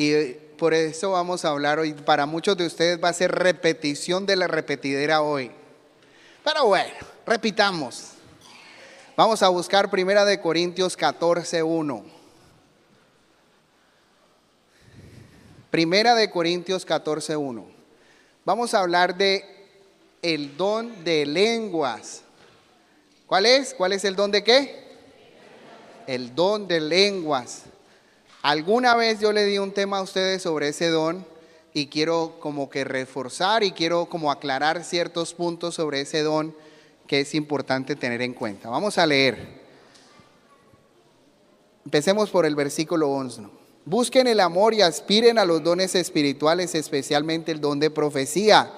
Y por eso vamos a hablar hoy. Para muchos de ustedes va a ser repetición de la repetidera hoy. Pero bueno, repitamos. Vamos a buscar 1 Corintios 14:1. 1 Corintios 14:1. Vamos a hablar de el don de lenguas. ¿Cuál es? ¿Cuál es el don de qué? El don de lenguas. Alguna vez yo le di un tema a ustedes sobre ese don y quiero como que reforzar y quiero como aclarar ciertos puntos sobre ese don que es importante tener en cuenta. Vamos a leer. Empecemos por el versículo 11. Busquen el amor y aspiren a los dones espirituales, especialmente el don de profecía.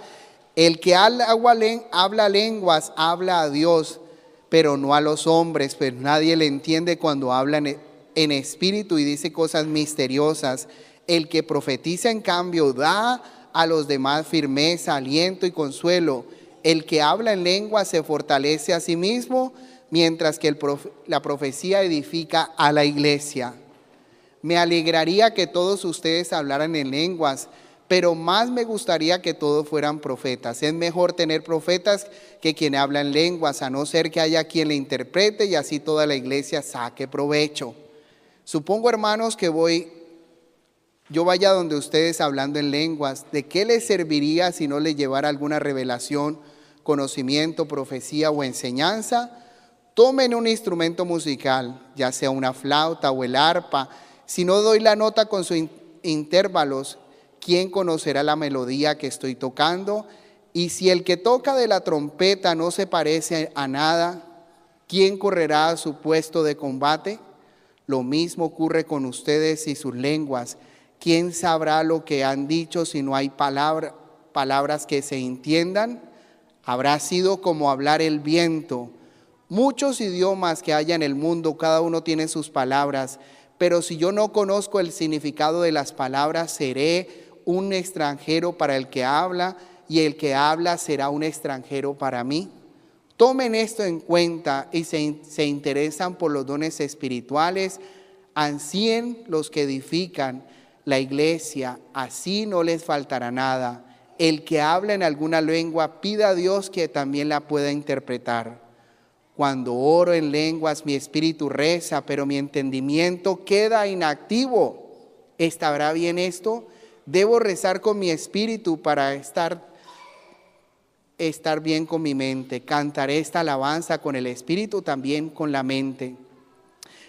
El que habla lenguas, habla a Dios, pero no a los hombres, pues nadie le entiende cuando hablan en espíritu y dice cosas misteriosas. El que profetiza, en cambio, da a los demás firmeza, aliento y consuelo. El que habla en lenguas se fortalece a sí mismo, mientras que la profecía edifica a la iglesia. Me alegraría que todos ustedes hablaran en lenguas, pero más me gustaría que todos fueran profetas. Es mejor tener profetas que quien habla en lenguas, a no ser que haya quien le interprete y así toda la iglesia saque provecho. Supongo, hermanos, que yo vaya donde ustedes hablando en lenguas. ¿De qué les serviría si no les llevara alguna revelación, conocimiento, profecía o enseñanza? Tomen un instrumento musical, ya sea una flauta o el arpa. Si no doy la nota con sus intervalos, ¿quién conocerá la melodía que estoy tocando? Y si el que toca de la trompeta no se parece a nada, ¿quién correrá a su puesto de combate? Lo mismo ocurre con ustedes y sus lenguas. ¿Quién sabrá lo que han dicho si no hay palabras que se entiendan? Habrá sido como hablar el viento. Muchos idiomas que haya en el mundo, cada uno tiene sus palabras, pero si yo no conozco el significado de las palabras, seré un extranjero para el que habla, y el que habla será un extranjero para mí. Tomen esto en cuenta y se interesan por los dones espirituales, ansíen los que edifican la iglesia, así no les faltará nada. El que habla en alguna lengua, pida a Dios que también la pueda interpretar. Cuando oro en lenguas, mi espíritu reza, pero mi entendimiento queda inactivo. ¿Estará bien esto? Debo rezar con mi espíritu para estar bien con mi mente. Cantaré esta alabanza con el espíritu, también con la mente.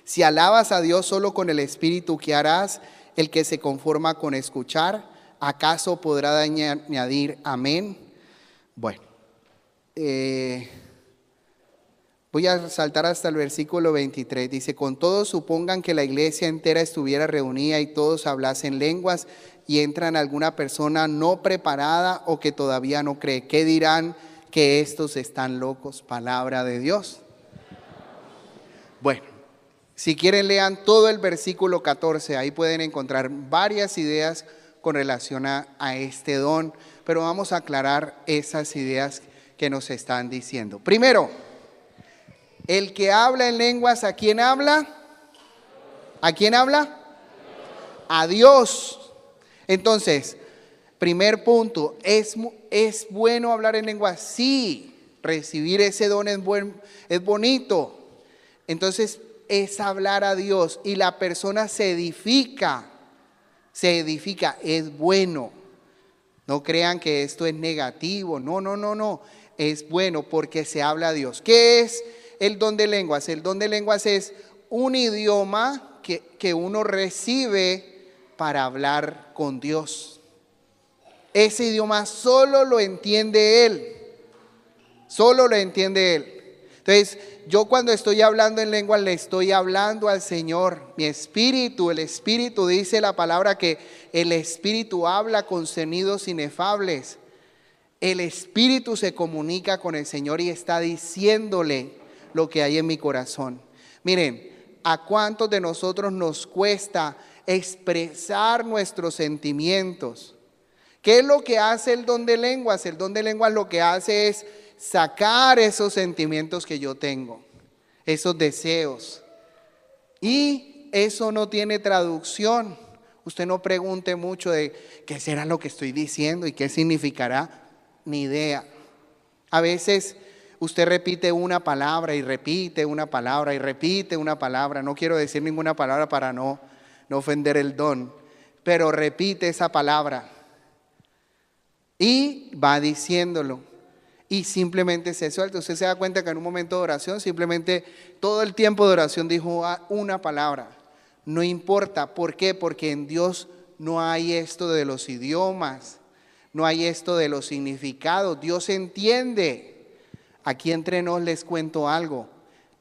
Si alabas a Dios solo con el espíritu, ¿qué harás? El que se conforma con escuchar, ¿acaso podrá añadir amén? Bueno, voy a saltar hasta el versículo 23. Dice: con todos supongan que la iglesia entera estuviera reunida y todos hablasen lenguas, y entran alguna persona no preparada o que todavía no cree. ¿Qué dirán? Que estos están locos. Palabra de Dios. Bueno, si quieren lean todo el versículo 14. Ahí pueden encontrar varias ideas con relación a este don, pero vamos a aclarar esas ideas que nos están diciendo. Primero, el que habla en lenguas, ¿a quién habla? ¿A quién habla? A Dios. Entonces, primer punto, ¿es bueno hablar en lenguas? Sí, recibir ese don es bonito. Entonces, es hablar a Dios y la persona se edifica, es bueno. No crean que esto es negativo, no, es bueno porque se habla a Dios. ¿Qué es el don de lenguas? El don de lenguas es un idioma que uno recibe para hablar con Dios. Ese idioma solo lo entiende Él. Entonces, yo cuando estoy hablando en lengua le estoy hablando al Señor. Mi espíritu, el espíritu, dice la palabra que el espíritu habla con sonidos inefables. El espíritu se comunica con el Señor y está diciéndole lo que hay en mi corazón. Miren, ¿a cuántos de nosotros nos cuesta expresar nuestros sentimientos? ¿Qué es lo que hace el don de lenguas? El don de lenguas lo que hace es sacar esos sentimientos que yo tengo, esos deseos. Y eso no tiene traducción. Usted no pregunte mucho de qué será lo que estoy diciendo y qué significará, ni idea. A veces usted repite una palabra y repite una palabra y repite una palabra. No quiero decir ninguna palabra para no ofender el don, pero repite esa palabra y va diciéndolo y simplemente se suelta. Usted se da cuenta que en un momento de oración simplemente todo el tiempo de oración dijo una palabra. No importa, ¿por qué? Porque en Dios no hay esto de los idiomas, no hay esto de los significados. Dios entiende. Aquí entre nos les cuento algo.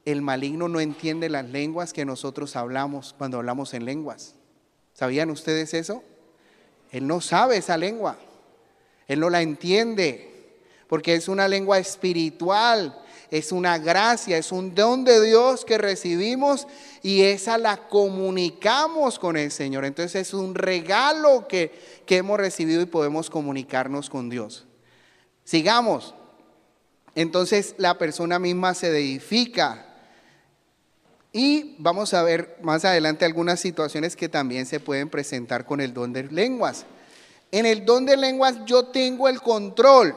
El maligno no entiende las lenguas que nosotros hablamos cuando hablamos en lenguas. ¿Sabían ustedes eso? Él no sabe esa lengua. Él no la entiende, porque es una lengua espiritual. Es una gracia, es un don de Dios que recibimos y esa la comunicamos con el Señor. Entonces es un regalo que hemos recibido y podemos comunicarnos con Dios. Sigamos. Entonces la persona misma se edifica. Y vamos a ver más adelante algunas situaciones que también se pueden presentar con el don de lenguas. En el don de lenguas yo tengo el control.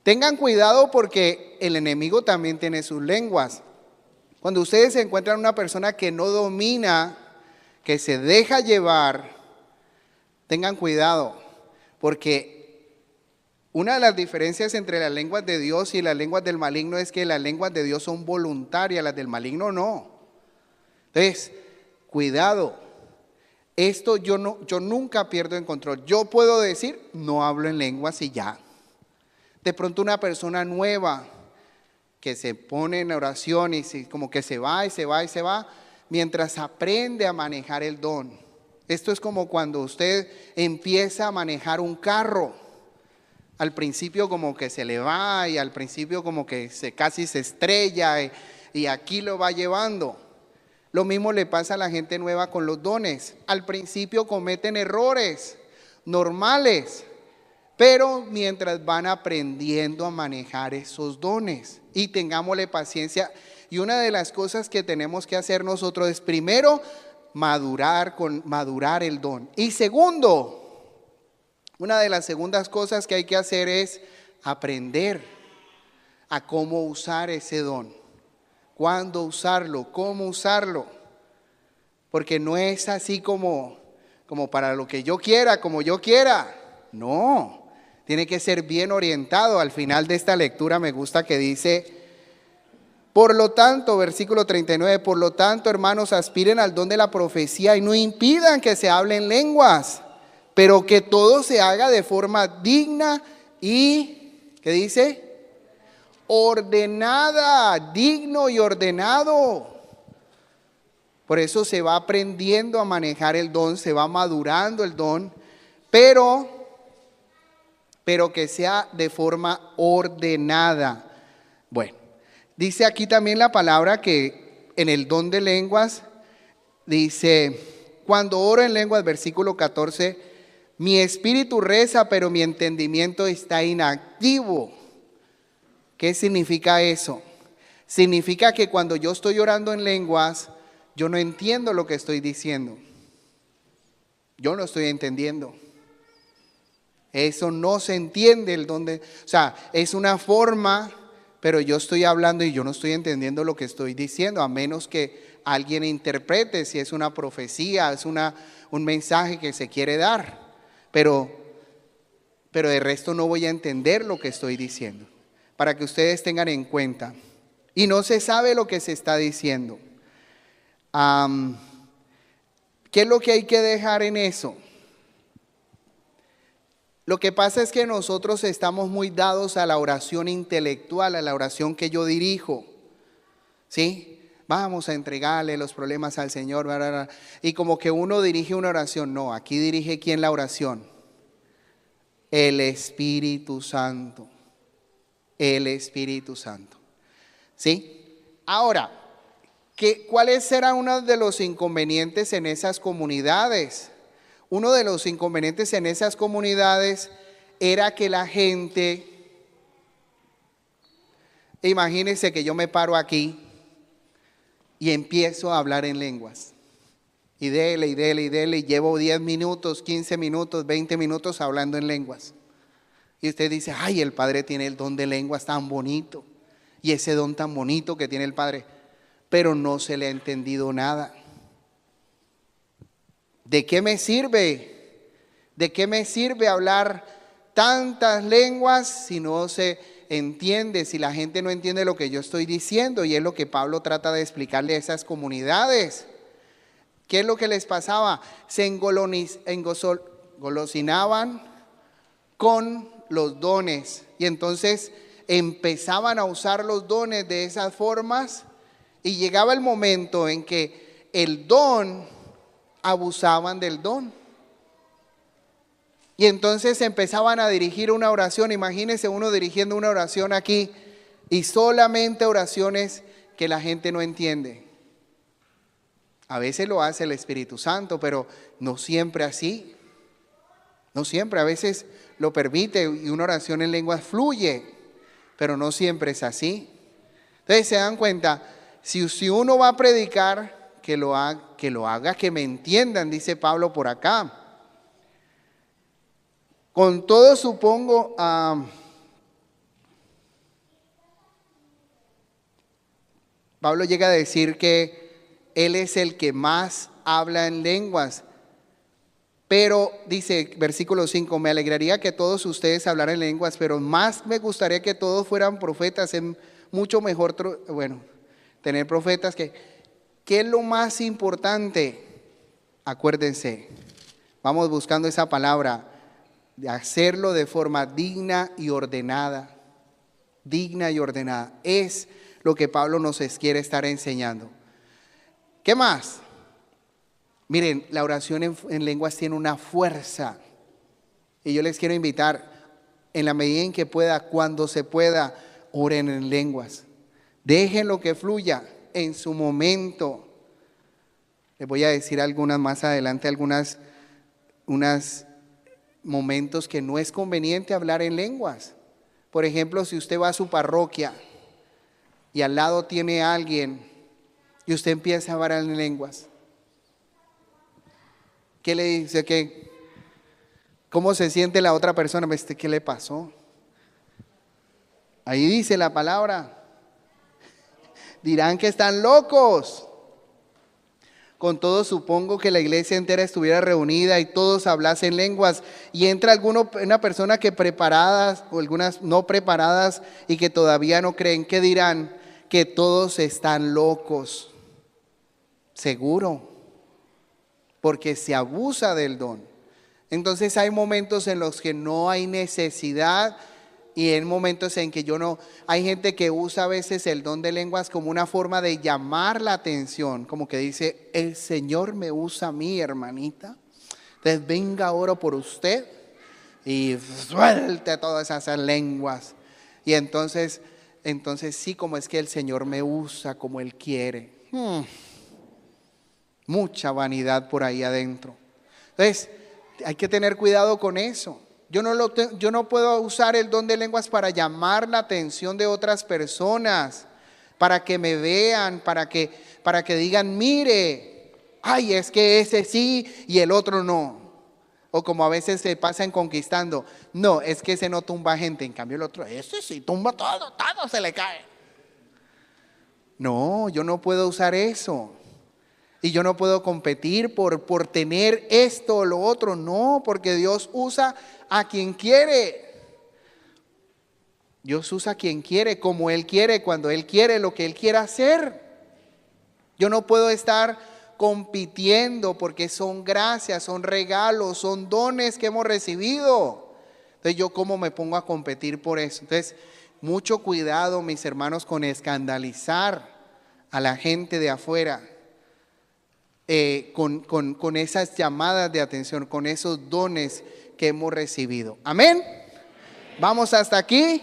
Tengan cuidado porque el enemigo también tiene sus lenguas. Cuando ustedes se encuentran una persona que no domina, que se deja llevar, tengan cuidado, porque una de las diferencias entre las lenguas de Dios y las lenguas del maligno es que las lenguas de Dios son voluntarias, las del maligno no. Entonces, cuidado. Esto yo nunca pierdo el control. Yo puedo decir, no hablo en lenguas y ya. De pronto una persona nueva que se pone en oración y como que se va y se va y se va, mientras aprende a manejar el don. Esto es como cuando usted empieza a manejar un carro. Al principio como que se le va y al principio como que casi se estrella y aquí lo va llevando. Lo mismo le pasa a la gente nueva con los dones. Al principio cometen errores normales, pero mientras van aprendiendo a manejar esos dones, y tengámosle paciencia. Y una de las cosas que tenemos que hacer nosotros es primero madurar el don. Y segundo, una de las segundas cosas que hay que hacer es aprender a cómo usar ese don. Cuándo usarlo, cómo usarlo. Porque no es así como para lo que yo quiera, como yo quiera. No. Tiene que ser bien orientado. Al final de esta lectura me gusta que dice, por lo tanto, versículo 39, por lo tanto, hermanos, aspiren al don de la profecía y no impidan que se hablen lenguas, pero que todo se haga de forma digna y, ¿qué dice? Ordenada, digno y ordenado. Por eso se va aprendiendo a manejar el don, se va madurando el don, pero que sea de forma ordenada. Bueno, dice aquí también la palabra que en el don de lenguas, dice, cuando oro en lenguas, versículo 14, mi espíritu reza, pero mi entendimiento está inactivo. ¿Qué significa eso? Significa que cuando yo estoy orando en lenguas, yo no entiendo lo que estoy diciendo. Yo no estoy entendiendo. Eso no se entiende o sea, es una forma, pero yo estoy hablando y yo no estoy entendiendo lo que estoy diciendo, a menos que alguien interprete si es una profecía, es un mensaje que se quiere dar. Pero de resto no voy a entender lo que estoy diciendo, para que ustedes tengan en cuenta. Y no se sabe lo que se está diciendo. ¿Qué es lo que hay que dejar en eso? Lo que pasa es que nosotros estamos muy dados a la oración intelectual, a la oración que yo dirijo, ¿sí? Vamos a entregarle los problemas al Señor, bla, bla, bla. Y como que uno dirige una oración. No, aquí dirige ¿quién la oración? El Espíritu Santo. El Espíritu Santo, ¿sí? Ahora, ¿cuáles serán uno de los inconvenientes en esas comunidades? Uno de los inconvenientes en esas comunidades era que la gente, imagínense que yo me paro aquí y empiezo a hablar en lenguas. Y dele, y dele, y dele, y llevo 10 minutos, 15 minutos, 20 minutos hablando en lenguas. Y usted dice, ay, el Padre tiene el don de lenguas tan bonito. Y ese don tan bonito que tiene el Padre. Pero no se le ha entendido nada. ¿De qué me sirve? ¿De qué me sirve hablar tantas lenguas si no se entiende, si la gente no entiende lo que yo estoy diciendo? Y es lo que Pablo trata de explicarle a esas comunidades. ¿Qué es lo que les pasaba? Se engolosinaban con los dones y entonces empezaban a usar los dones de esas formas y llegaba el momento en que el don, abusaban del don. Y entonces empezaban a dirigir una oración. Imagínense uno dirigiendo una oración aquí y solamente oraciones que la gente no entiende. A veces lo hace el Espíritu Santo, pero no siempre así. No siempre, a veces lo permite y una oración en lenguas fluye, pero no siempre es así. Entonces se dan cuenta, si uno va a predicar, que lo haga, que me entiendan, dice Pablo por acá. Con todo supongo, Pablo llega a decir que él es el que más habla en lenguas. Pero dice, versículo 5, me alegraría que todos ustedes hablaran en lenguas, pero más me gustaría que todos fueran profetas. Es mucho mejor, tener profetas que... ¿Qué es lo más importante? Acuérdense, vamos buscando esa palabra, de hacerlo de forma digna y ordenada. Digna y ordenada. Es lo que Pablo nos quiere estar enseñando. ¿Qué más? Miren, la oración en lenguas tiene una fuerza. Y yo les quiero invitar, en la medida en que pueda, cuando se pueda, oren en lenguas. Déjenlo que fluya en su momento. Les voy a decir algunas más adelante, unos momentos que no es conveniente hablar en lenguas. Por ejemplo, si usted va a su parroquia y al lado tiene a alguien y usted empieza a hablar en lenguas, ¿qué le dice? ¿Cómo se siente la otra persona? ¿Qué le pasó? Ahí dice la palabra. Dirán que están locos. Con todo supongo que la iglesia entera estuviera reunida y todos hablasen lenguas y entra una persona que preparadas o algunas no preparadas y que todavía no creen, ¿qué dirán? Que todos están locos. Seguro, porque se abusa del don. Entonces hay momentos en los que no hay necesidad y hay momentos en que hay gente que usa a veces el don de lenguas como una forma de llamar la atención, como que dice, el Señor me usa a mí, hermanita, entonces venga, oro por usted y suelte todas esas lenguas. Y entonces sí, como es que el Señor me usa como Él quiere. Mucha vanidad por ahí adentro. Entonces hay que tener cuidado con eso. Yo no puedo usar el don de lenguas para llamar la atención de otras personas, para que me vean, para que digan, mire, ay, es que ese sí y el otro no. O como a veces se pasa en Conquistando, no, es que ese no tumba gente, en cambio el otro, ese sí tumba todo se le cae. No, yo no puedo usar eso. Y yo no puedo competir por tener esto o lo otro. No, porque Dios usa a quien quiere. Dios usa a quien quiere, como Él quiere, cuando Él quiere, lo que Él quiera hacer. Yo no puedo estar compitiendo porque son gracias, son regalos, son dones que hemos recibido. Entonces yo cómo me pongo a competir por eso. Entonces mucho cuidado, mis hermanos, con escandalizar a la gente de afuera. Con esas llamadas de atención, con esos dones que hemos recibido. Amén. ¿Vamos hasta aquí?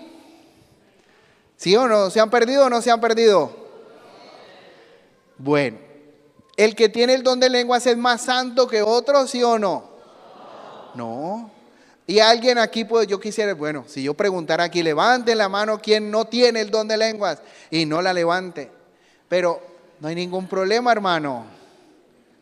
¿Sí o no? ¿Se han perdido o no se han perdido? Bueno, ¿el que tiene el don de lenguas es más santo que otro, sí o no? No. Y alguien aquí, pues yo quisiera, bueno, si yo preguntara aquí, levanten la mano quien no tiene el don de lenguas y no la levante. Pero no hay ningún problema, hermano.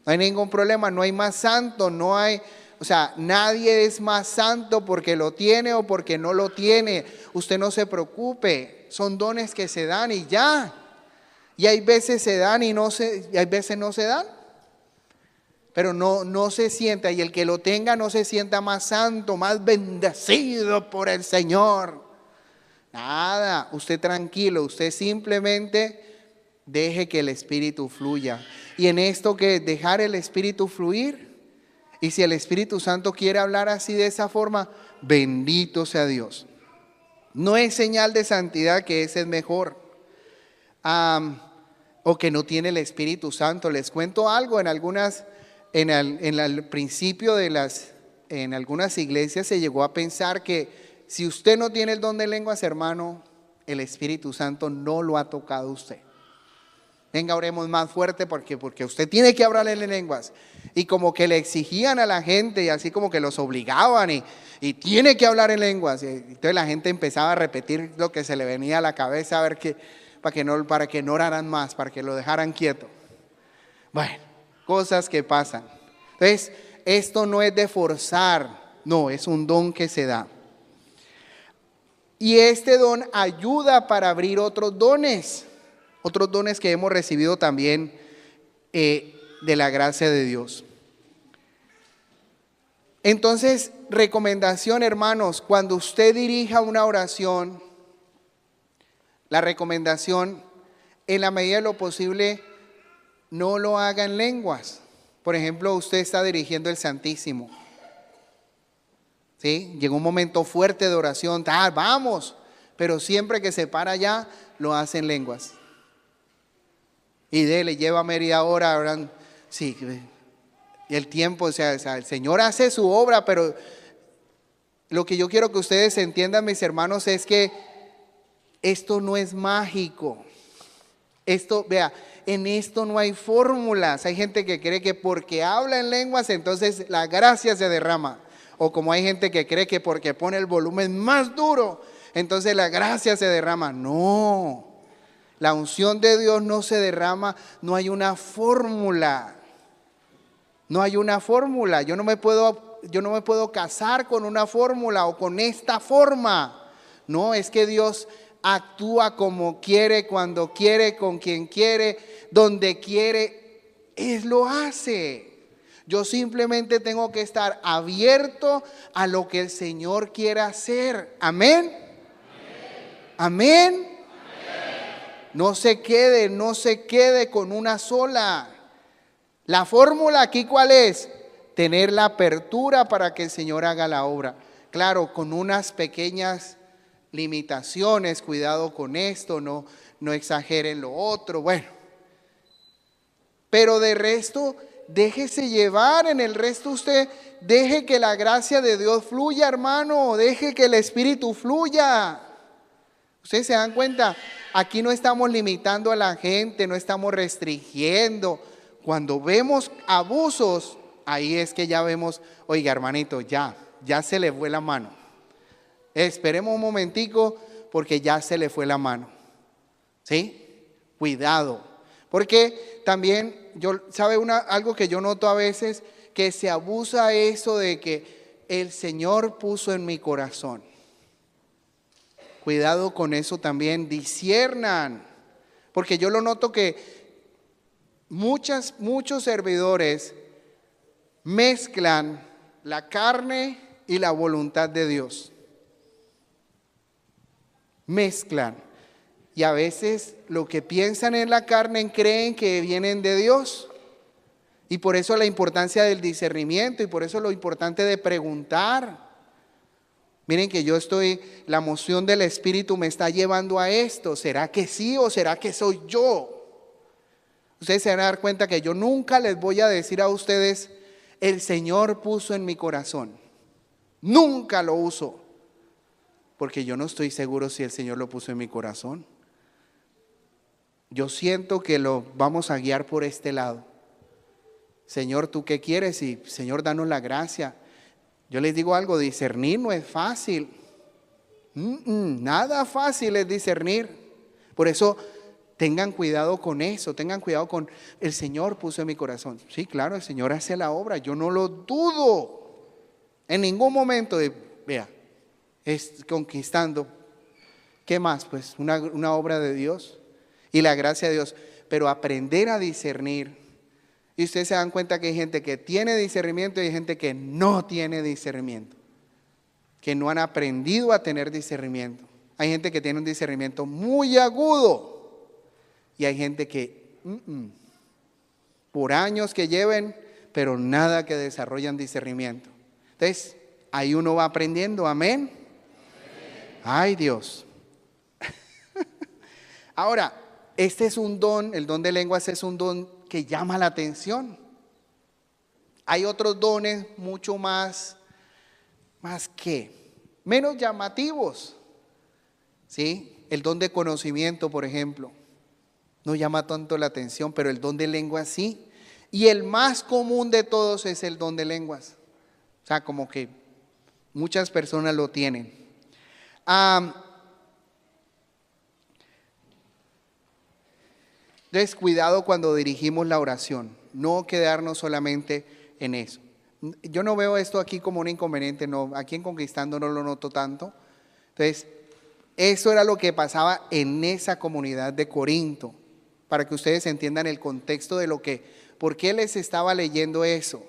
No hay ningún problema, no hay más santo, no hay, o sea, nadie es más santo porque lo tiene o porque no lo tiene. Usted no se preocupe, son dones que se dan y ya. Y hay veces se dan y hay veces no se dan. Pero no se sienta, y el que lo tenga no se sienta más santo, más bendecido por el Señor. Nada, usted tranquilo, usted simplemente deje que el Espíritu fluya. Y en esto que dejar el Espíritu fluir, y si el Espíritu Santo quiere hablar así de esa forma, bendito sea Dios. No es señal de santidad que ese es mejor. O que no tiene el Espíritu Santo. Les cuento algo, en el principio en algunas iglesias se llegó a pensar que si usted no tiene el don de lenguas, hermano, el Espíritu Santo no lo ha tocado a usted. Venga, oremos más fuerte porque usted tiene que hablar en lenguas. Y como que le exigían a la gente y así como que los obligaban y tiene que hablar en lenguas. Y entonces la gente empezaba a repetir lo que se le venía a la cabeza a ver para que no oraran más, para que lo dejaran quieto. Bueno, cosas que pasan. Entonces, esto no es de forzar, no, es un don que se da. Y este don ayuda para abrir otros dones que hemos recibido también de la gracia de Dios. Entonces, recomendación, hermanos, cuando usted dirija una oración, la recomendación, en la medida de lo posible, no lo haga en lenguas. Por ejemplo, usted está dirigiendo el Santísimo. ¿Sí? Llegó un momento fuerte de oración, vamos, pero siempre que se para allá, lo hace en lenguas. Y le lleva media hora, orando. Sí, y el tiempo, o sea, el Señor hace su obra, pero lo que yo quiero que ustedes entiendan, mis hermanos, es que esto no es mágico. En esto no hay fórmulas. Hay gente que cree que porque habla en lenguas, entonces la gracia se derrama. O como hay gente que cree que porque pone el volumen más duro, entonces la gracia se derrama. No, la unción de Dios no se derrama, no hay una fórmula. No hay una fórmula. Yo no me puedo casar con una fórmula o con esta forma. No, es que Dios actúa como quiere, cuando quiere, con quien quiere, donde quiere, Él lo hace. Yo simplemente tengo que estar abierto a lo que el Señor quiera hacer. Amén. Amén. No se quede con una sola. La fórmula aquí, ¿cuál es? Tener la apertura para que el Señor haga la obra. Claro, con unas pequeñas limitaciones, cuidado con esto, no exageren lo otro, bueno. Pero de resto, déjese llevar, en el resto usted deje que la gracia de Dios fluya, hermano, deje que el Espíritu fluya. Ustedes se dan cuenta, aquí no estamos limitando a la gente, no estamos restringiendo. Cuando vemos abusos, ahí es que ya vemos, oiga hermanito, ya se le fue la mano. Esperemos un momentico porque ya se le fue la mano. ¿Sí? Cuidado. Porque también, algo que yo noto a veces, que se abusa eso de que el Señor puso en mi corazón. Cuidado con eso también, disciernan. Porque yo lo noto que muchos servidores mezclan la carne y la voluntad de Dios. Mezclan. Y a veces lo que piensan en la carne creen que vienen de Dios. Y por eso la importancia del discernimiento y por eso lo importante de preguntar. Miren que la moción del Espíritu me está llevando a esto. ¿Será que sí o será que soy yo? Ustedes se van a dar cuenta que yo nunca les voy a decir a ustedes, el Señor puso en mi corazón. Nunca lo uso. Porque yo no estoy seguro si el Señor lo puso en mi corazón. Yo siento que lo vamos a guiar por este lado. Señor, ¿tú qué quieres? Y Señor, danos la gracia. Yo les digo algo, discernir no es fácil. Nada fácil es discernir. Por eso Tengan cuidado con eso, tengan cuidado con el Señor puso en mi corazón. Sí, claro, el Señor hace la obra, yo no lo dudo. En ningún momento vea, es conquistando. ¿Qué más? Pues una obra de Dios y la gracia de Dios. Pero aprender a discernir. Y ustedes se dan cuenta que hay gente que tiene discernimiento y hay gente que no tiene discernimiento. Que no han aprendido a tener discernimiento. Hay gente que tiene un discernimiento muy agudo. Y hay gente que por años que lleven, pero nada que desarrollan discernimiento. Entonces, ahí uno va aprendiendo, amén. Ay, Dios. Ahora, este es un don, el don de lenguas es un don que llama la atención. Hay otros dones mucho menos llamativos. ¿Sí? El don de conocimiento, por ejemplo, no llama tanto la atención, pero el don de lenguas sí. Y el más común de todos es el don de lenguas. O sea, como que muchas personas lo tienen. Entonces, cuidado cuando dirigimos la oración, no quedarnos solamente en eso. Yo no veo esto aquí como un inconveniente, no, aquí en Conquistando no lo noto tanto. Entonces, eso era lo que pasaba en esa comunidad de Corinto, para que ustedes entiendan el contexto de por qué les estaba leyendo eso,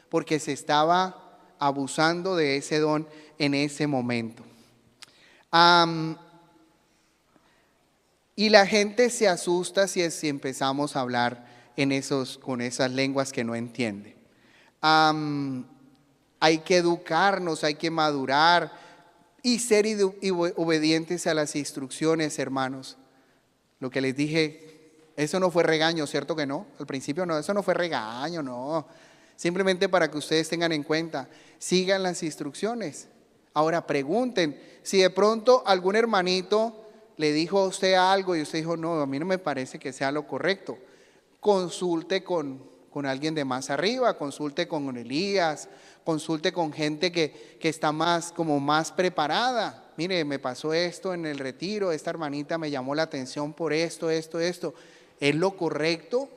porque se estaba abusando de ese don en ese momento. Y la gente se asusta si empezamos a hablar con esas lenguas que no entiende. Hay que educarnos, hay que madurar y ser obedientes a las instrucciones, hermanos. Lo que les dije, eso no fue regaño, ¿cierto que no? Al principio no, eso no fue regaño, no. Simplemente para que ustedes tengan en cuenta, sigan las instrucciones. Ahora pregunten, si de pronto algún hermanito le dijo a usted algo y usted dijo, no, a mí no me parece que sea lo correcto, consulte con alguien de más arriba, consulte con Elías, consulte con gente que está más preparada. Mire, me pasó esto en el retiro, esta hermanita me llamó la atención por esto. ¿Es lo correcto?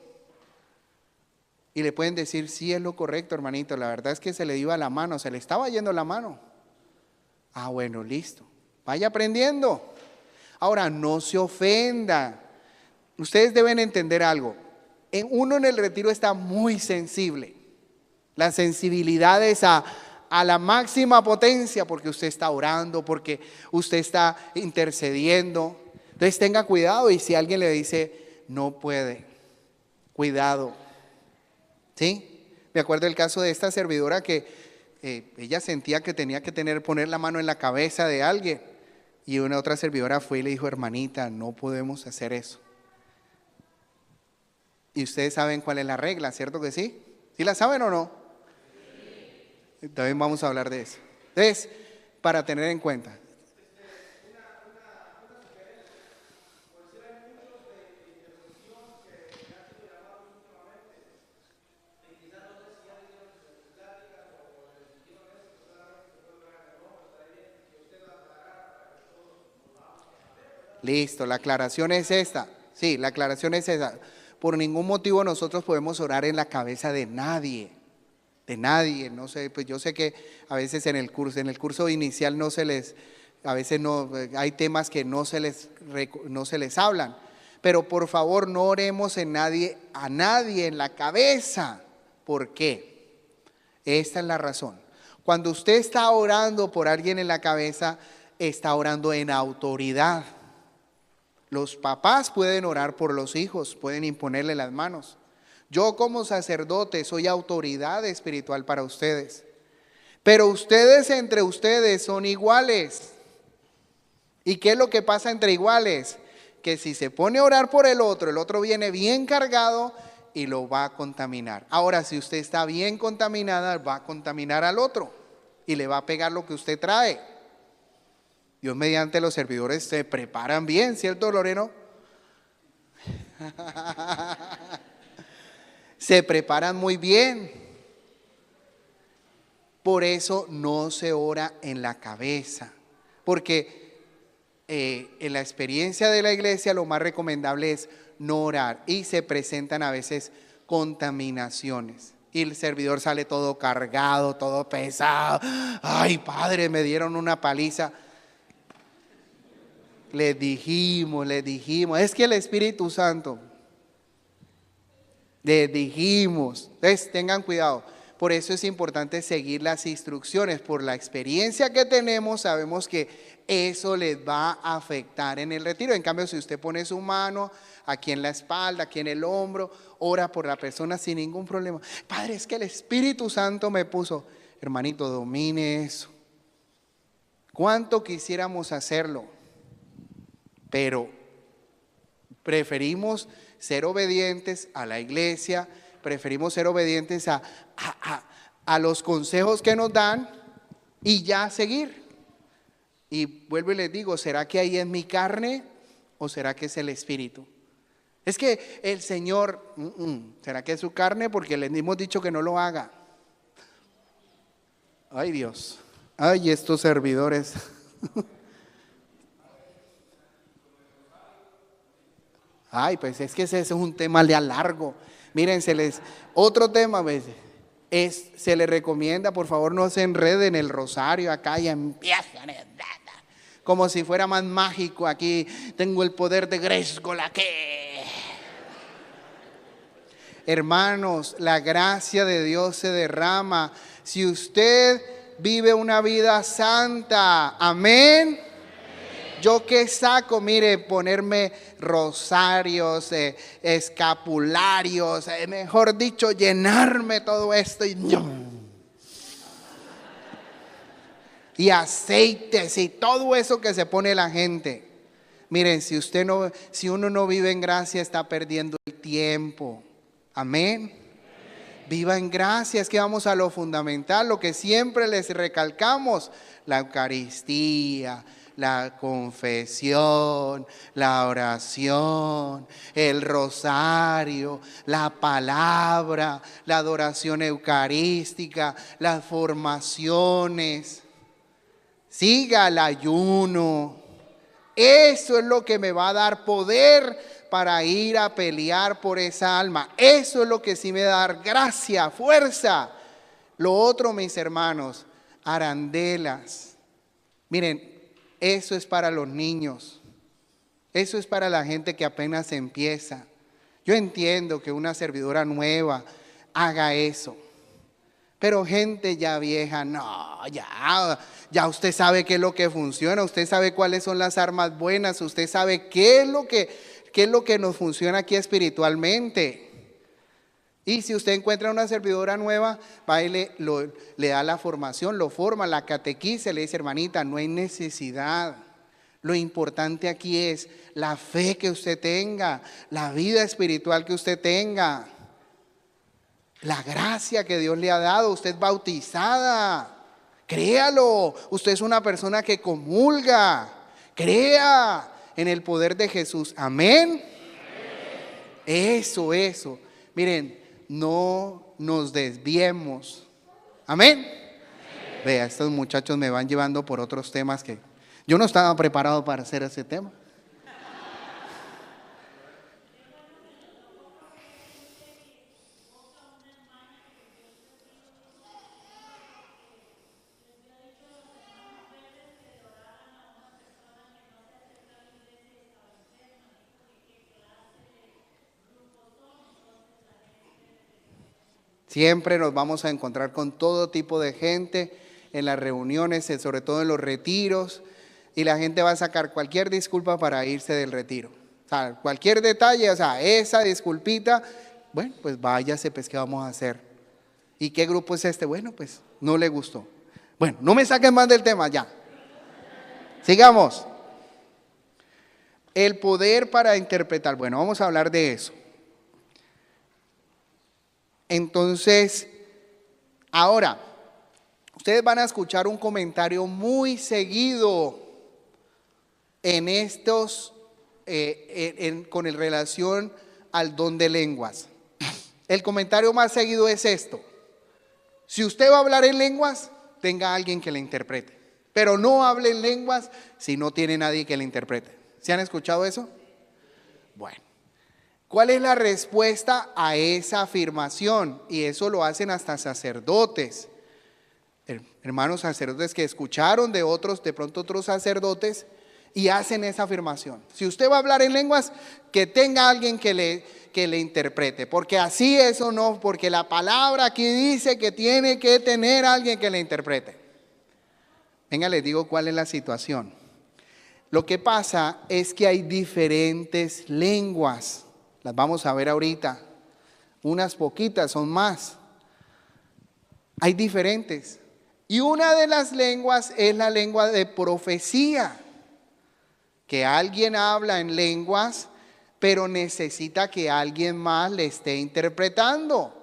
Y le pueden decir, sí, es lo correcto, hermanito, la verdad es que se le iba la mano, se le estaba yendo la mano. Ah, bueno, listo, vaya aprendiendo. Ahora, no se ofenda. Ustedes deben entender algo. Uno en el retiro está muy sensible. La sensibilidad es a la máxima potencia porque usted está orando, porque usted está intercediendo. Entonces tenga cuidado y si alguien le dice, no puede, cuidado. ¿Sí? Me acuerdo del caso de esta servidora que ella sentía que tenía que poner la mano en la cabeza de alguien. Y una otra servidora fue y le dijo, hermanita, no podemos hacer eso. Y ustedes saben cuál es la regla, ¿cierto que sí? ¿Sí la saben o no? Sí. También vamos a hablar de eso. Entonces, para tener en cuenta. Listo, la aclaración es esta. Sí, la aclaración es esa. Por ningún motivo nosotros podemos orar en la cabeza de nadie. De nadie, no sé, pues yo sé que a veces en el curso inicial a veces no, hay temas que no se les hablan. Pero por favor no oremos a nadie en la cabeza. ¿Por qué? Esta es la razón. Cuando usted está orando por alguien en la cabeza, está orando en autoridad. Los papás pueden orar por los hijos, pueden imponerle las manos. Yo como sacerdote soy autoridad espiritual para ustedes. Pero ustedes entre ustedes son iguales. ¿Y qué es lo que pasa entre iguales? Que si se pone a orar por el otro viene bien cargado y lo va a contaminar. Ahora, si usted está bien contaminada, va a contaminar al otro y le va a pegar lo que usted trae. Dios mediante, los servidores se preparan bien, ¿cierto, Loreno? Se preparan muy bien. Por eso no se ora en la cabeza, porque en la experiencia de la iglesia lo más recomendable es no orar y se presentan a veces contaminaciones. Y el servidor sale todo cargado, todo pesado. Ay, padre, me dieron una paliza. Les dijimos, es que el Espíritu Santo, les dijimos. Entonces, tengan cuidado. Por eso es importante seguir las instrucciones. Por la experiencia que tenemos, sabemos que eso les va a afectar en el retiro. En cambio, si usted pone su mano aquí en la espalda, aquí en el hombro, ora por la persona sin ningún problema. Padre, es que el Espíritu Santo me puso. Hermanito, domine eso. ¿Cuánto quisiéramos hacerlo? Pero preferimos ser obedientes a la iglesia, preferimos ser obedientes a los consejos que nos dan y ya seguir. Y vuelvo y les digo, ¿será que ahí es mi carne o será que es el Espíritu? Es que el Señor, ¿será que es su carne? Porque le hemos dicho que no lo haga. Ay, Dios, ay, estos servidores. Ay, pues es que ese es un tema ya largo. Miren, otro tema, ¿ves? Se les recomienda, por favor, no se enreden el rosario acá y empiezan como si fuera más mágico. Aquí tengo el poder de Gresgola, ¿qué? Hermanos, la gracia de Dios se derrama. Si usted vive una vida santa, amén. Yo qué saco, mire, ponerme rosarios, escapularios, mejor dicho, llenarme todo esto y aceites y todo eso que se pone la gente. Miren, si uno no vive en gracia, está perdiendo el tiempo. Amén. Viva en gracia, es que vamos a lo fundamental, lo que siempre les recalcamos: la Eucaristía, la confesión, la oración, el rosario, la palabra, la adoración eucarística, las formaciones. Siga el ayuno. Eso es lo que me va a dar poder para ir a pelear por esa alma. Eso es lo que sí me va a dar gracia, fuerza. Lo otro, mis hermanos, arandelas. Miren, eso es para los niños. Eso es para la gente que apenas empieza. Yo entiendo que una servidora nueva haga eso. Pero gente ya vieja, no, ya usted sabe qué es lo que funciona, usted sabe cuáles son las armas buenas, usted sabe qué es lo que nos funciona aquí espiritualmente. Y si usted encuentra una servidora nueva, va y le da la formación, lo forma, la catequiza, le dice: hermanita, no hay necesidad. Lo importante aquí es la fe que usted tenga, la vida espiritual que usted tenga, la gracia que Dios le ha dado. Usted es bautizada, créalo. Usted es una persona que comulga, crea en el poder de Jesús. Amén. Eso. Miren, no nos desviemos. Amén. Vea, estos muchachos me van llevando por otros temas que yo no estaba preparado para hacer ese tema. Siempre nos vamos a encontrar con todo tipo de gente en las reuniones, sobre todo en los retiros, y la gente va a sacar cualquier disculpa para irse del retiro. O sea, cualquier detalle, o sea, esa disculpita, bueno, pues váyase, pues ¿qué vamos a hacer? ¿Y qué grupo es este? Bueno, pues no le gustó. Bueno, no me saquen más del tema, ya. Sigamos. El poder para interpretar. Bueno, vamos a hablar de eso. Entonces, ahora, ustedes van a escuchar un comentario muy seguido en estos, con relación al don de lenguas. El comentario más seguido es esto: si usted va a hablar en lenguas, tenga a alguien que le interprete, pero no hable en lenguas si no tiene nadie que le interprete. ¿Se han escuchado eso? Bueno, ¿Cuál es la respuesta a esa afirmación? Y eso lo hacen hasta sacerdotes. Hermanos sacerdotes que escucharon de otros, de pronto otros sacerdotes, y hacen esa afirmación. Si usted va a hablar en lenguas, que tenga alguien que le interprete, porque así eso no, porque la palabra aquí dice que tiene que tener alguien que le interprete. Venga, les digo cuál es la situación. Lo que pasa es que hay diferentes lenguas, las vamos a ver ahorita, unas poquitas, son más. Hay diferentes. Y una de las lenguas es la lengua de profecía, que alguien habla en lenguas, pero necesita que alguien más le esté interpretando.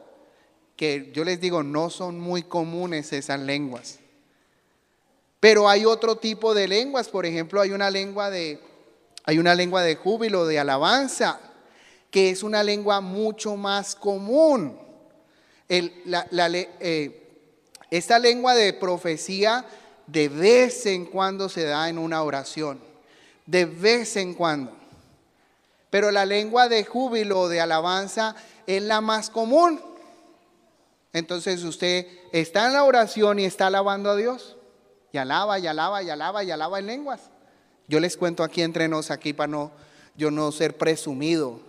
Que yo les digo, no son muy comunes esas lenguas. Pero hay otro tipo de lenguas, por ejemplo, hay una lengua de júbilo, de alabanza, que es una lengua mucho más común. Esta lengua de profecía de vez en cuando se da en una oración, de vez en cuando. Pero la lengua de júbilo o de alabanza es la más común. Entonces usted está en la oración y está alabando a Dios. Y alaba, y alaba, y alaba, y alaba en lenguas. Yo les cuento aquí entre nos, aquí para yo no ser presumido.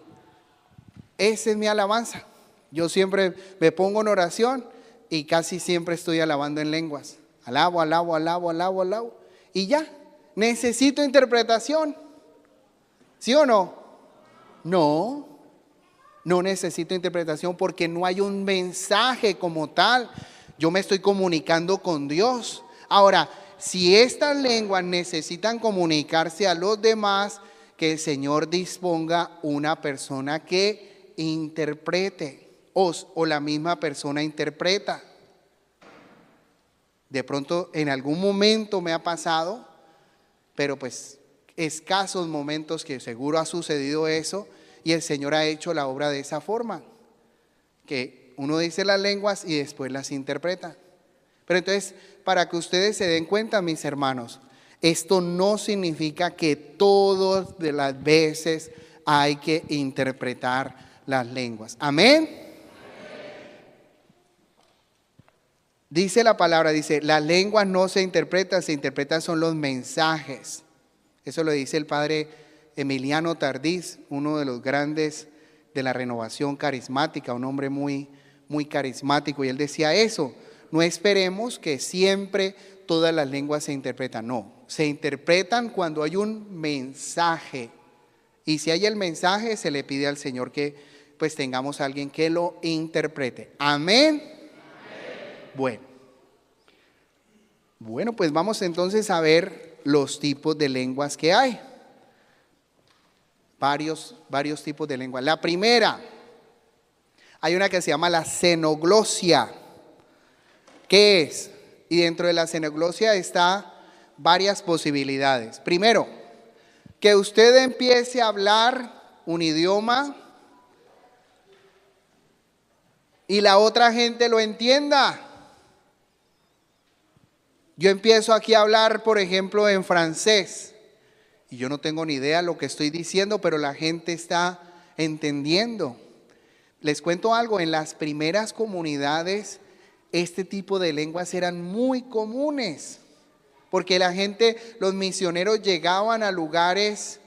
Esa es mi alabanza. Yo siempre me pongo en oración y casi siempre estoy alabando en lenguas. Alabo, alabo, alabo, alabo, alabo. Y ya, necesito interpretación. ¿Sí o no? No necesito interpretación porque no hay un mensaje como tal. Yo me estoy comunicando con Dios. Ahora, si estas lenguas necesitan comunicarse a los demás, que el Señor disponga una persona que interprete o la misma persona interpreta. De pronto en algún momento me ha pasado, pero pues escasos momentos que seguro ha sucedido eso y el Señor ha hecho la obra de esa forma, que uno dice las lenguas y después las interpreta. Pero entonces, para que ustedes se den cuenta, mis hermanos, esto no significa que todas de las veces hay que interpretar las lenguas. Amén. Dice la palabra, dice, las lenguas no se interpretan son los mensajes. Eso lo dice el padre Emiliano Tardís, uno de los grandes de la renovación carismática, un hombre muy, muy carismático. Y él decía eso, no esperemos que siempre todas las lenguas se interpretan. No, se interpretan cuando hay un mensaje. Y si hay el mensaje, se le pide al Señor que pues tengamos a alguien que lo interprete. Amén. Bueno, pues vamos entonces a ver los tipos de lenguas que hay. Varios tipos de lenguas. La primera, hay una que se llama la xenoglosia. ¿Qué es? Y dentro de la xenoglosia está varias posibilidades. Primero, que usted empiece a hablar un idioma y la otra gente lo entienda. Yo empiezo aquí a hablar, por ejemplo, en francés y yo no tengo ni idea lo que estoy diciendo, pero la gente está entendiendo. Les cuento algo, en las primeras comunidades este tipo de lenguas eran muy comunes, porque la gente, los misioneros llegaban a lugares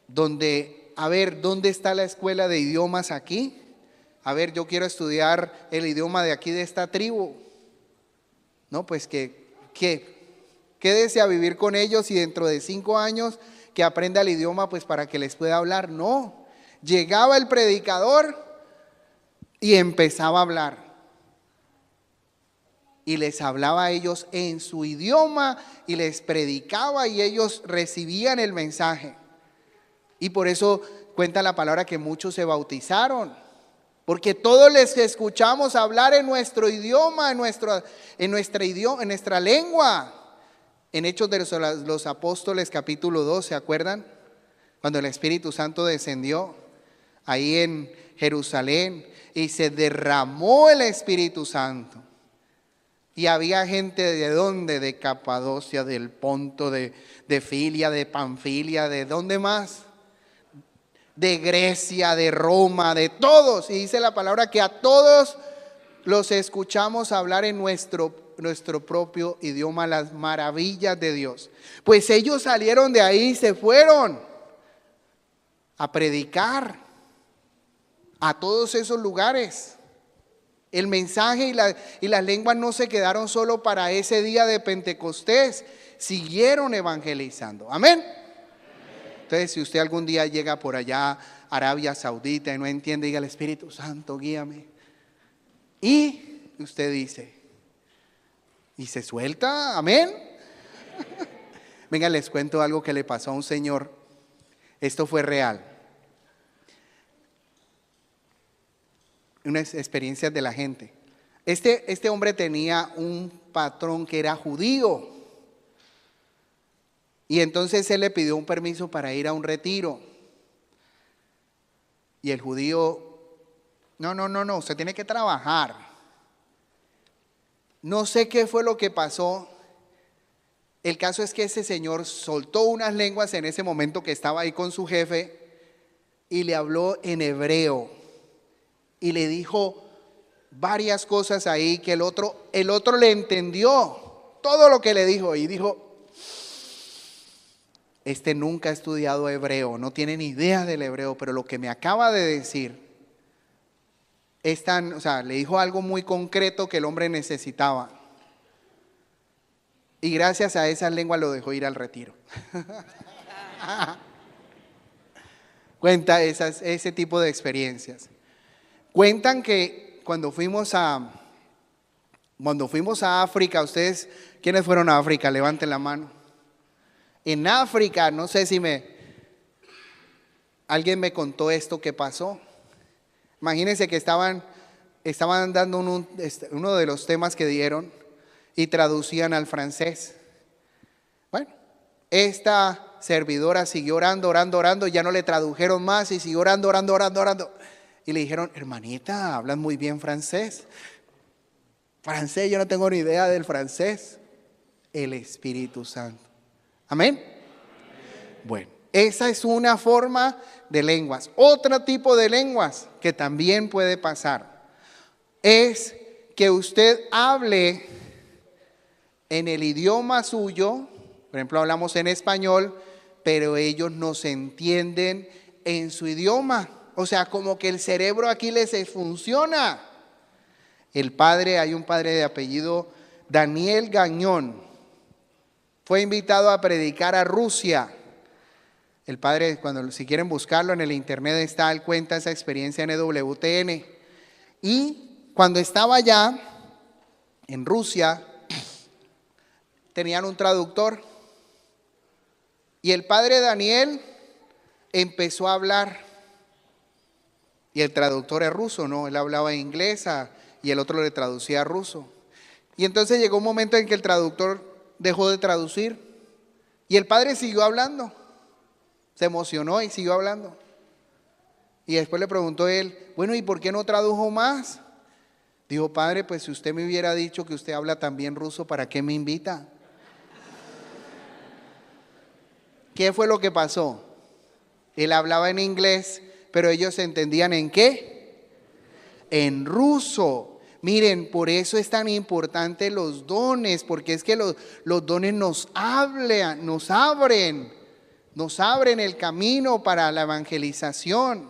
donde, a ver, ¿dónde está la escuela de idiomas aquí? A ver, yo quiero estudiar el idioma de aquí de esta tribu. No, pues quédese a vivir con ellos y dentro de 5 años que aprenda el idioma pues para que les pueda hablar. No, llegaba el predicador y empezaba a hablar. Y les hablaba a ellos en su idioma y les predicaba y ellos recibían el mensaje. Y por eso cuenta la palabra que muchos se bautizaron. Porque todos les escuchamos hablar en nuestro idioma, en nuestra lengua. En Hechos de los Apóstoles capítulo 2, ¿se acuerdan? Cuando el Espíritu Santo descendió ahí en Jerusalén y se derramó el Espíritu Santo. Y había gente de dónde, de Capadocia, del Ponto, de Filia, de Panfilia, ¿de dónde más? de Grecia, de Roma, de todos. Y dice la palabra que a todos los escuchamos hablar en nuestro propio idioma las maravillas de Dios. Pues ellos salieron de ahí y se fueron a predicar a todos esos lugares. El mensaje y las lenguas no se quedaron solo para ese día de Pentecostés, siguieron evangelizando. Amén. Entonces, si usted algún día llega por allá, Arabia Saudita, y no entiende, diga: el Espíritu Santo, guíame. Y usted dice, y se suelta, amén. Venga, les cuento algo que le pasó a un señor. Esto fue real. Unas experiencias de la gente. Este hombre tenía un patrón que era judío. Y entonces él le pidió un permiso para ir a un retiro. Y el judío: no, usted tiene que trabajar. No sé qué fue lo que pasó. El caso es que ese señor soltó unas lenguas en ese momento que estaba ahí con su jefe y le habló en hebreo. Y le dijo varias cosas ahí que el otro le entendió todo lo que le dijo y dijo: este nunca ha estudiado hebreo, no tiene ni idea del hebreo, pero lo que me acaba de decir es le dijo algo muy concreto que el hombre necesitaba. Y gracias a esas lenguas lo dejó ir al retiro. Cuenta ese tipo de experiencias. Cuentan que cuando fuimos a África, ustedes, ¿quiénes fueron a África? Levanten la mano. En África, no sé si alguien me contó esto que pasó. Imagínense que estaban dando uno de los temas que dieron y traducían al francés. Bueno, esta servidora siguió orando, ya no le tradujeron más y siguió orando. Y le dijeron: hermanita, hablas muy bien francés. Francés, yo no tengo ni idea del francés. El Espíritu Santo. Amén. Bueno, esa es una forma de lenguas. Otro tipo de lenguas que también puede pasar es que usted hable en el idioma suyo. Por ejemplo, hablamos en español, pero ellos nos entienden en su idioma. O sea, como que el cerebro aquí les funciona. Hay un padre de apellido Daniel Gagnon. Fue invitado a predicar a Rusia. El padre, si quieren buscarlo en el internet está, él cuenta esa experiencia en EWTN. Y cuando estaba allá en Rusia, tenían un traductor. Y el padre Daniel empezó a hablar. Y el traductor es ruso, ¿no? Él hablaba inglés y el otro le traducía a ruso. Y entonces llegó un momento en que el traductor dejó de traducir y el padre siguió hablando. Se emocionó y siguió hablando. Y después le preguntó él: bueno, ¿y por qué no tradujo más? Dijo: padre, pues si usted me hubiera dicho que usted habla también ruso, ¿para qué me invita? ¿Qué fue lo que pasó? Él hablaba en inglés, pero ellos se entendían ¿en qué? En ruso. Miren, por eso es tan importante los dones, porque es que los dones nos abren el camino para la evangelización.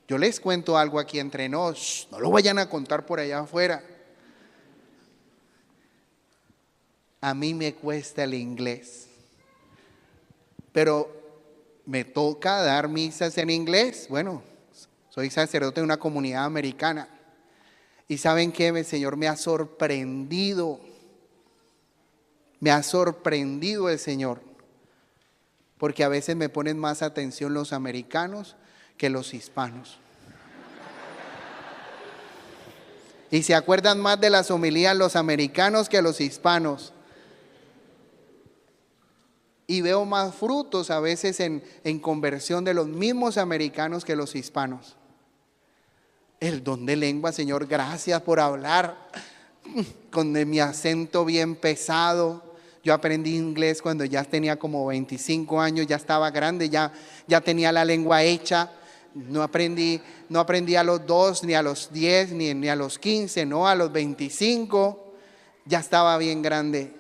Yo les cuento algo aquí entre nos, no lo vayan a contar por allá afuera. A mí me cuesta el inglés, pero me toca dar misas en inglés. Bueno, soy sacerdote de una comunidad americana. Y ¿saben qué? El Señor me ha sorprendido. Me ha sorprendido el Señor. Porque a veces me ponen más atención los americanos que los hispanos. Y se acuerdan más de las homilías los americanos que los hispanos. Y veo más frutos a veces en conversión de los mismos americanos que los hispanos. El don de lengua, Señor, gracias por hablar con mi acento bien pesado. Yo aprendí inglés cuando ya tenía como 25 años, ya estaba grande, ya tenía la lengua hecha. No aprendí a los 2, ni a los 10, ni a los 15, no, a los 25 ya estaba bien grande.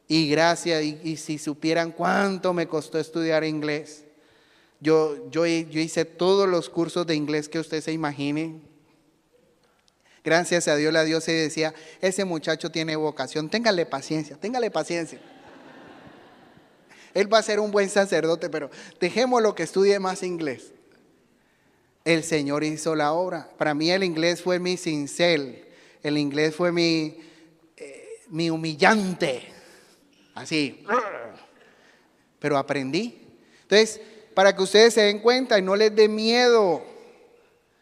Y gracias, y si supieran cuánto me costó estudiar inglés. Yo hice todos los cursos de inglés que usted se imagine. Gracias a Dios, la Dios se decía, ese muchacho tiene vocación, téngale paciencia. Él va a ser un buen sacerdote, pero dejémoslo que estudie más inglés. El Señor hizo la obra. Para mí el inglés fue mi cincel, el inglés fue mi humillante, así. Pero aprendí. Entonces, para que ustedes se den cuenta y no les dé miedo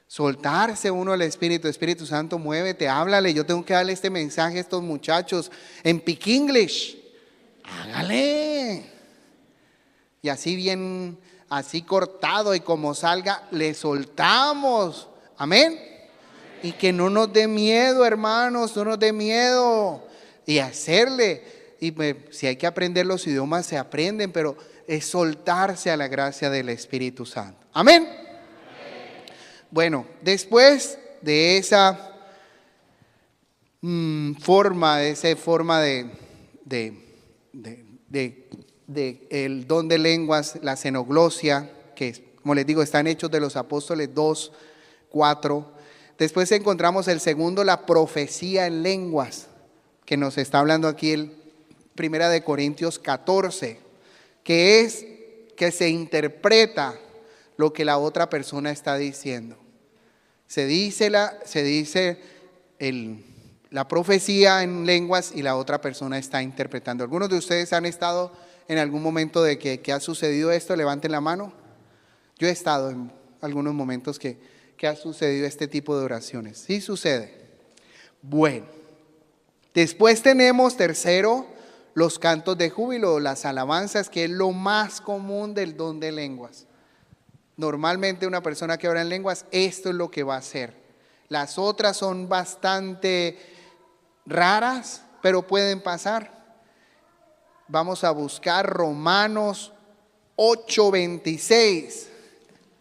soltarse uno al Espíritu Santo, muévete, háblale. Yo tengo que darle este mensaje a estos muchachos en Pick English. Hágale. Y así bien, así cortado y como salga, le soltamos. Amén. Y que no nos dé miedo, hermanos, no nos dé miedo. Y hacerle. Y si hay que aprender los idiomas, se aprenden, pero es soltarse a la gracia del Espíritu Santo. Amén. Bueno, después de esa forma de el don de lenguas, la xenoglosia, que como les digo, están Hechos de los Apóstoles 2, 4. Después encontramos el segundo, la profecía en lenguas, que nos está hablando aquí el 1 Corintios 14, que es que se interpreta lo que la otra persona está diciendo. Se dice la profecía en lenguas y la otra persona está interpretando. ¿Algunos de ustedes han estado en algún momento de que ha sucedido esto? Levanten la mano. Yo he estado en algunos momentos que ha sucedido este tipo de oraciones. Sí sucede. Bueno, después tenemos tercero, los cantos de júbilo, las alabanzas, que es lo más común del don de lenguas. Normalmente una persona que ora en lenguas, esto es lo que va a hacer. Las otras son bastante raras, pero pueden pasar. Vamos a buscar Romanos 8:26.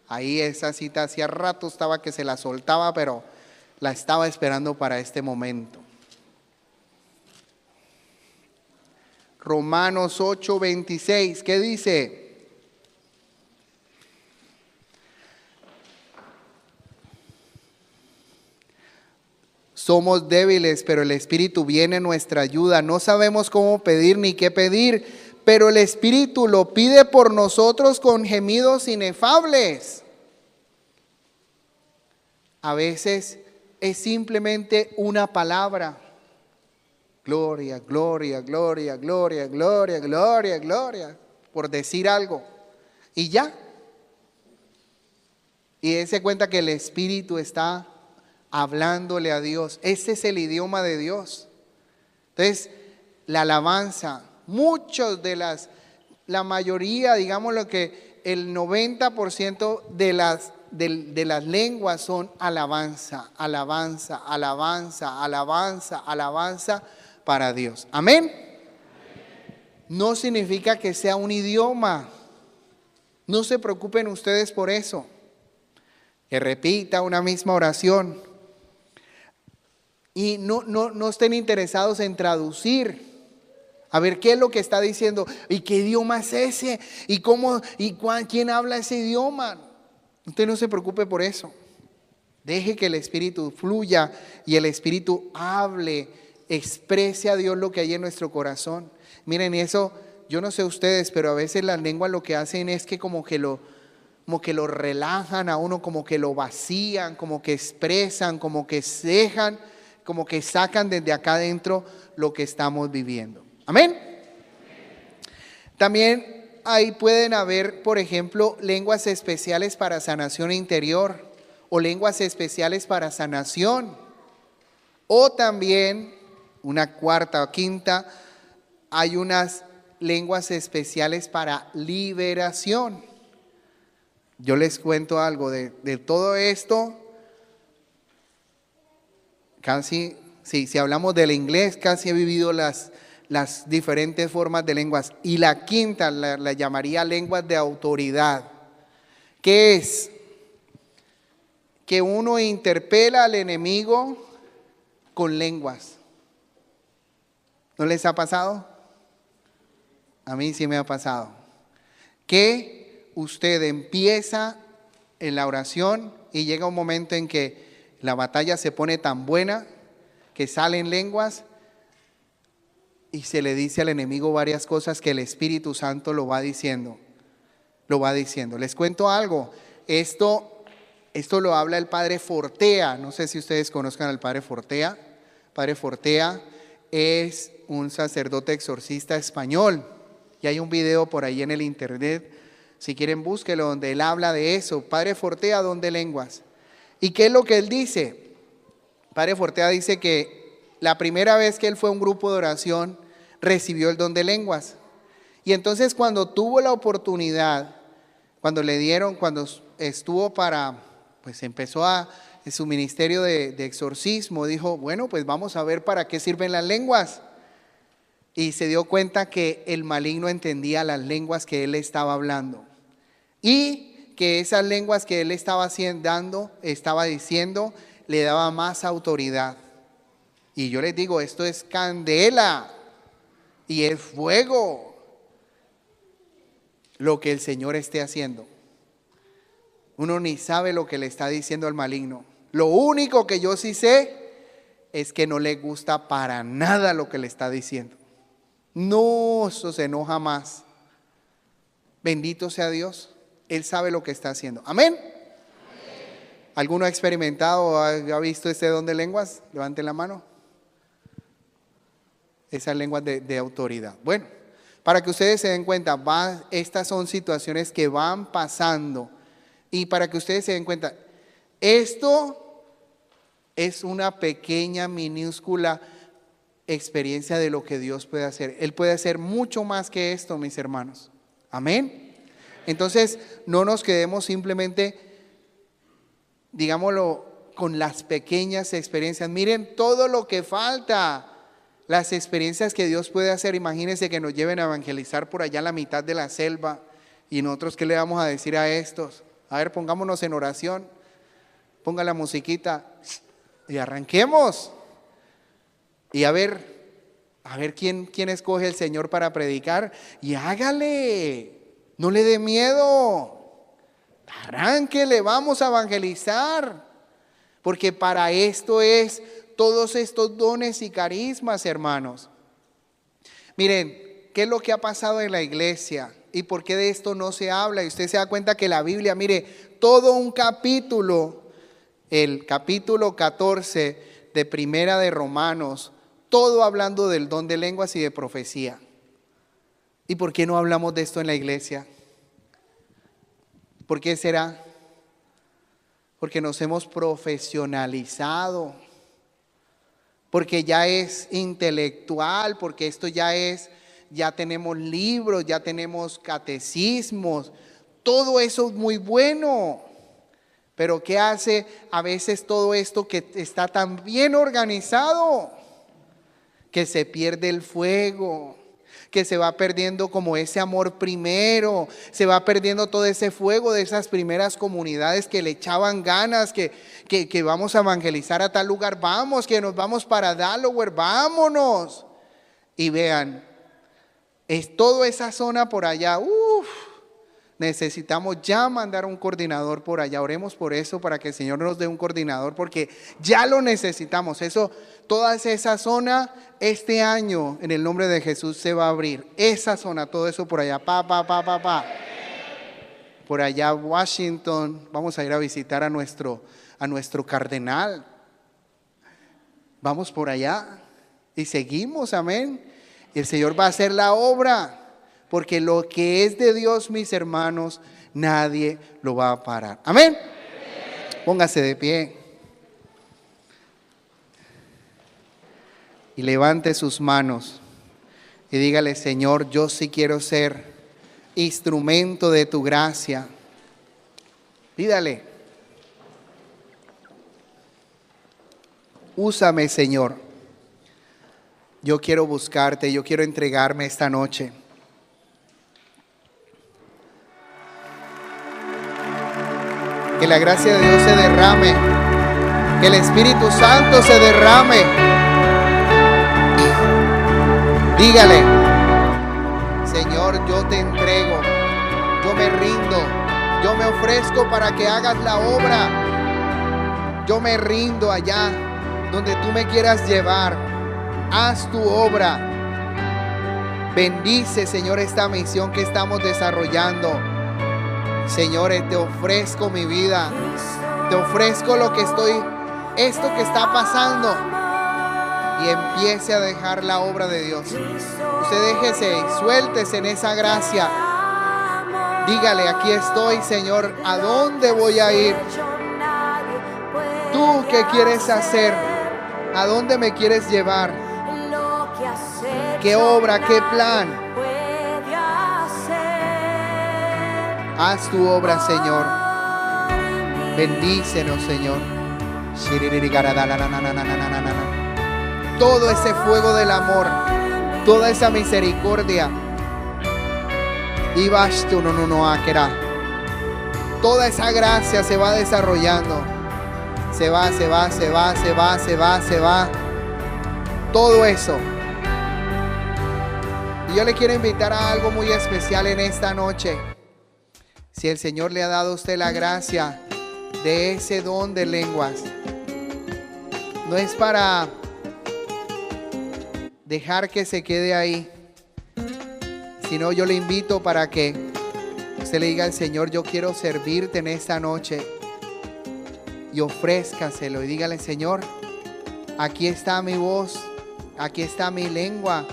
Ahí esa cita hacía rato estaba que se la soltaba, pero la estaba esperando para este momento. Romanos 8:26, ¿qué dice? Somos débiles, pero el Espíritu viene en nuestra ayuda. No sabemos cómo pedir ni qué pedir, pero el Espíritu lo pide por nosotros con gemidos inefables. A veces es simplemente una palabra. Gloria, gloria, gloria, gloria, gloria, gloria, gloria, por decir algo. Y ya. Y dése cuenta que el Espíritu está hablándole a Dios. Ese es el idioma de Dios. Entonces, la alabanza, la mayoría, digamos lo que el 90% de las lenguas son alabanza, alabanza, alabanza, alabanza, alabanza para Dios. Amén. No significa que sea un idioma. No se preocupen ustedes por eso. Que repita una misma oración. Y no estén interesados en traducir. A ver qué es lo que está diciendo. ¿Y qué idioma es ese? ¿Y cómo? ¿Quién habla ese idioma? Usted no se preocupe por eso. Deje que el Espíritu fluya y el Espíritu hable, exprese a Dios lo que hay en nuestro corazón. Miren, eso, yo no sé ustedes, pero a veces las lenguas lo que hacen es que como que lo relajan a uno, como que lo vacían, como que expresan, como que dejan, como que sacan desde acá adentro lo que estamos viviendo. Amén. También ahí pueden haber, por ejemplo, lenguas especiales para sanación interior o lenguas especiales para sanación. O también, una cuarta o quinta, hay unas lenguas especiales para liberación. Yo les cuento algo de todo esto. Casi, si hablamos del inglés, casi he vivido las diferentes formas de lenguas. Y la quinta la llamaría lenguas de autoridad. ¿Qué es? que uno interpela al enemigo con lenguas. ¿No les ha pasado? A mí sí me ha pasado. Que usted empieza en la oración y llega un momento en que la batalla se pone tan buena que salen lenguas y se le dice al enemigo varias cosas que el Espíritu Santo lo va diciendo. Les cuento algo. Esto lo habla el padre Fortea. No sé si ustedes conozcan al padre Fortea. Padre Fortea es un sacerdote exorcista español. Y hay un video por ahí en el internet. Si quieren, búsquelo, donde él habla de eso. Padre Fortea, don de lenguas. ¿Y qué es lo que él dice? Padre Fortea dice que la primera vez que él fue a un grupo de oración, recibió el don de lenguas. Y entonces cuando tuvo la oportunidad, cuando estuvo pues empezó su ministerio de exorcismo, dijo, bueno, pues vamos a ver para qué sirven las lenguas. Y se dio cuenta que el maligno entendía las lenguas que él estaba hablando. Y que esas lenguas que él estaba diciendo, le daba más autoridad. Y yo les digo, esto es candela y es fuego lo que el Señor esté haciendo. Uno ni sabe lo que le está diciendo al maligno. Lo único que yo sí sé es que no le gusta para nada lo que le está diciendo. No, eso se enoja más. Bendito sea Dios. Él sabe lo que está haciendo. Amén. ¿Alguno ha experimentado o ha visto este don de lenguas? Levanten la mano. Esas lenguas de autoridad. Bueno, para que ustedes se den cuenta, estas son situaciones que van pasando. Y para que ustedes se den cuenta, esto es una pequeña, minúscula experiencia de lo que Dios puede hacer. Él puede hacer mucho más que esto, mis hermanos. Amén. Entonces, no nos quedemos simplemente, digámoslo, con las pequeñas experiencias. Miren todo lo que falta. Las experiencias que Dios puede hacer. Imagínense que nos lleven a evangelizar por allá en la mitad de la selva. Y nosotros, ¿qué le vamos a decir a estos? A ver, pongámonos en oración. Ponga la musiquita y arranquemos. Y a ver quién escoge el Señor para predicar. Y hágale. No le dé miedo. Arránquele, vamos a evangelizar. Porque para esto es todos estos dones y carismas, hermanos. Miren, ¿qué es lo que ha pasado en la iglesia? ¿Y por qué de esto no se habla? Y usted se da cuenta que la Biblia, mire, todo un capítulo, el capítulo 14 de Primera de Romanos, todo hablando del don de lenguas y de profecía. ¿Y por qué no hablamos de esto en la iglesia? ¿Por qué será? Porque nos hemos profesionalizado. Porque ya es intelectual, porque esto ya tenemos libros, ya tenemos catecismos, todo eso es muy bueno. Pero ¿qué hace a veces todo esto que está tan bien organizado? Que se pierde el fuego, que se va perdiendo como ese amor primero, se va perdiendo todo ese fuego de esas primeras comunidades que le echaban ganas, que vamos a evangelizar a tal lugar, vamos, que nos vamos para Delaware, vámonos. Y vean, es toda esa zona por allá, necesitamos ya mandar un coordinador por allá. Oremos por eso, para que el Señor nos dé un coordinador, porque ya lo necesitamos. Eso, toda esa zona, este año, en el nombre de Jesús, se va a abrir. Esa zona, todo eso por allá, por allá, Washington. Vamos a ir a visitar a nuestro cardenal. Vamos por allá y seguimos, amén. El Señor va a hacer la obra. Porque lo que es de Dios, mis hermanos, nadie lo va a parar. Amén. Póngase de pie. Y levante sus manos. Y dígale, Señor, yo sí quiero ser instrumento de tu gracia. Pídale. Úsame, Señor. Yo quiero buscarte, yo quiero entregarme esta noche. Que la gracia de Dios se derrame. Que el Espíritu Santo se derrame. Dígale: Señor, yo te entrego, yo me rindo, yo me ofrezco para que hagas la obra. Yo me rindo allá donde tú me quieras llevar. Haz tu obra. Bendice, Señor, esta misión que estamos desarrollando. Señor, te ofrezco mi vida. Te ofrezco esto que está pasando. Y empiece a dejar la obra de Dios. Usted déjese y suéltese en esa gracia. Dígale: aquí estoy, Señor. ¿A dónde voy a ir? ¿Tú qué quieres hacer? ¿A dónde me quieres llevar? ¿Qué obra, qué plan? Haz tu obra, Señor. Bendícenos, Señor. Todo ese fuego del amor, toda esa misericordia. Toda esa gracia se va desarrollando. Se va. Todo eso. Y yo le quiero invitar a algo muy especial en esta noche. Si el Señor le ha dado a usted la gracia de ese don de lenguas, no es para dejar que se quede ahí, sino yo le invito para que usted le diga al Señor: yo quiero servirte en esta noche. Y ofrézcaselo y dígale: Señor, aquí está mi voz, aquí está mi lengua,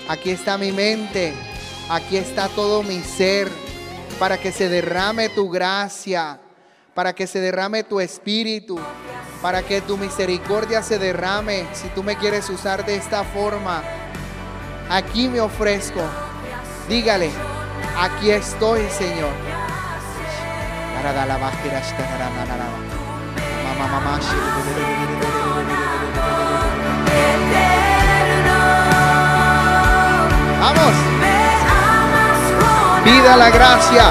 aquí está mi mente, aquí está todo mi ser, para que se derrame tu gracia, para que se derrame tu espíritu, para que tu misericordia se derrame. Si tú me quieres usar de esta forma, aquí me ofrezco. Dígale: aquí estoy, Señor. Vamos. Pida la gracia.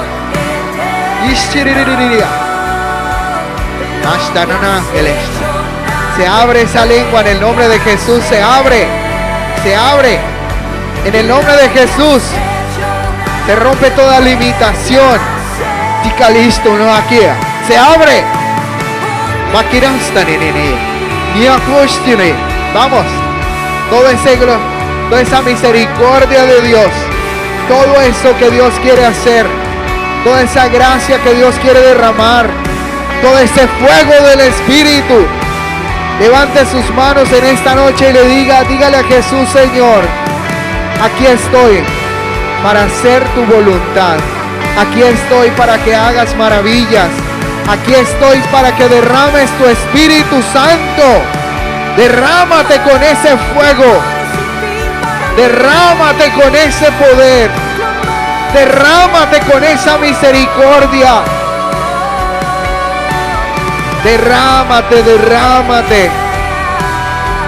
Se abre esa lengua en el nombre de Jesús. Se abre. En el nombre de Jesús. Se rompe toda limitación. Tica listo, no aquí. Se abre. Vamos. Toda esa misericordia de Dios. Todo eso que Dios quiere hacer. Toda esa gracia que Dios quiere derramar. Todo ese fuego del Espíritu. Levante sus manos en esta noche y dígale a Jesús: Señor, aquí estoy para hacer tu voluntad. Aquí estoy para que hagas maravillas. Aquí estoy para que derrames tu Espíritu Santo. Derrámate con ese fuego. Derrámate con ese poder. Derrámate con esa misericordia. Derrámate.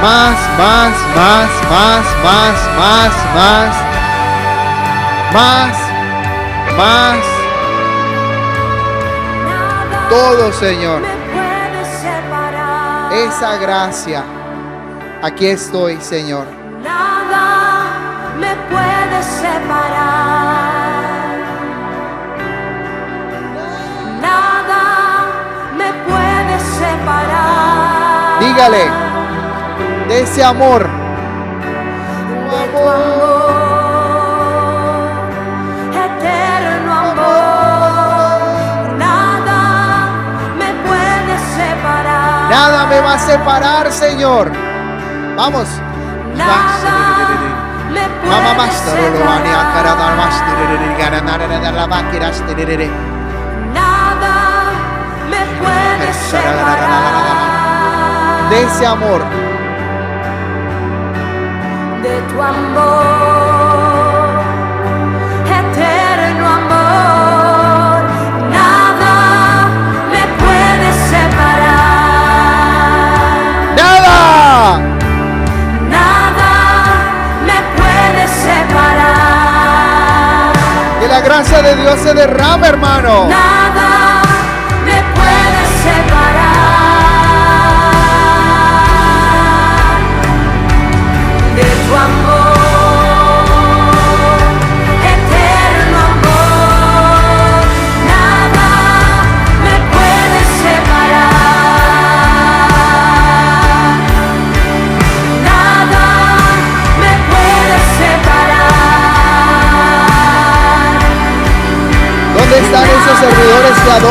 Más. Todo, Señor. Esa gracia. Aquí estoy, Señor. Nada me puede separar. Nada me puede separar. Dígale de ese amor. De tu amor, eterno amor. Nada me puede separar. Nada me va a separar, Señor. Vamos. Nada me puede separar. Nada me puede separar de ese amor, de tu amor, eterno amor. Nada me puede separar. nada. Que la gracia de Dios se derrame, hermano. Nada me puede ¿Dónde están esos servidores que adoran?